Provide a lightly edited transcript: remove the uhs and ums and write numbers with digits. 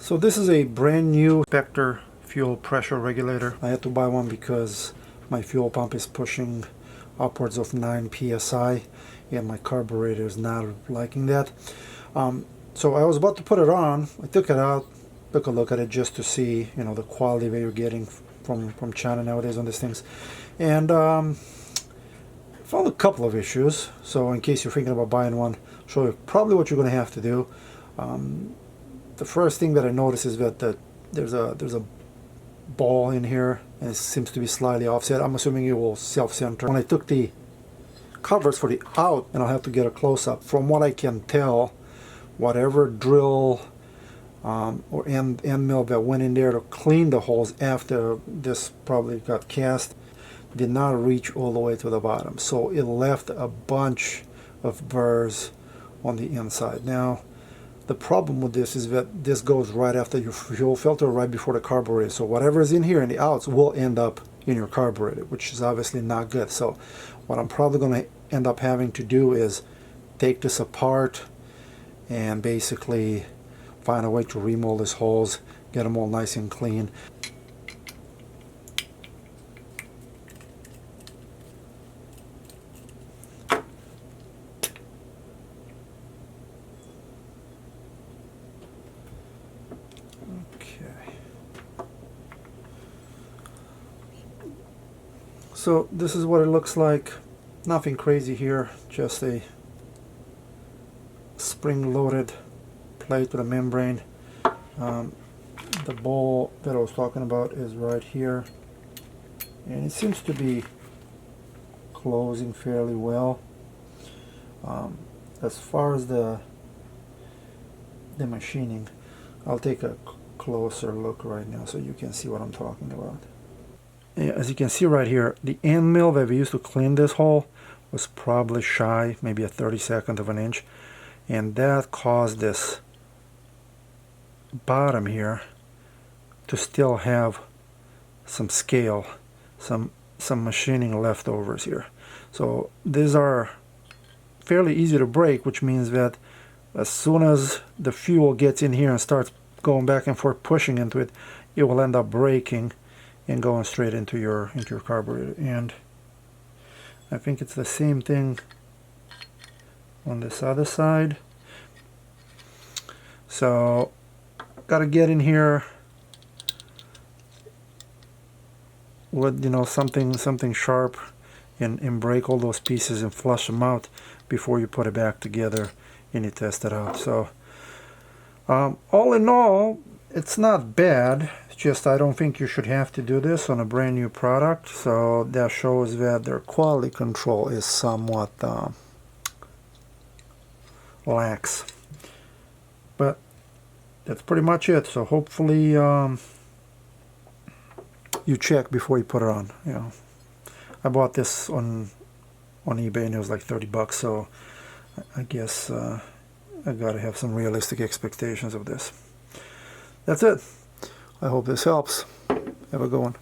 So this is a brand new Spectre Fuel Pressure Regulator. I had to buy one because my fuel pump is pushing upwards of 9 psi and my carburetor is not liking that. So I was about to put it on. I took it out, took a look at it just to see, you know, the quality that you're getting from China nowadays on these things, and found a couple of issues. So in case you're thinking about buying one, I'll show you probably what you're going to have to do. The first thing that I noticed is that there's a ball in here, and it seems to be slightly offset. I'm assuming it will self-center. When I took the covers for the out, and I'll have to get a close-up, from what I can tell, whatever drill or end mill that went in there to clean the holes after this probably got cast did not reach all the way to the bottom, so it left a bunch of burrs on the inside. Now the problem with this is that this goes right after your fuel filter, right before the carburetor, so whatever is in here in the outs will end up in your carburetor, which is obviously not good. So what I'm probably going to end up having to do is take this apart and basically find a way to remold these holes, get them all nice and clean. So this is what it looks like. Nothing crazy here, just a spring-loaded plate with a membrane. The ball that I was talking about is right here, and it seems to be closing fairly well. As far as the machining, I'll take a closer look right now so you can see what I'm talking about. As you can see right here, the end mill that we used to clean this hole was probably shy, maybe a 32nd of an inch, and that caused this bottom here to still have some scale, some machining leftovers here. So these are fairly easy to break, which means that as soon as the fuel gets in here and starts going back and forth pushing into it, it will end up breaking and going straight into your carburetor. And I think it's the same thing on this other side. So gotta get in here with, you know, something sharp and break all those pieces and flush them out before you put it back together and you test it out. So all in all, it's not bad. It's just I don't think you should have to do this on a brand new product. So that shows that their quality control is somewhat lax. But that's pretty much it. So hopefully you check before you put it on. You know, I bought this on eBay and it was like 30 bucks. So I guess I gotta have some realistic expectations of this. That's it. I hope this helps. Have a good one.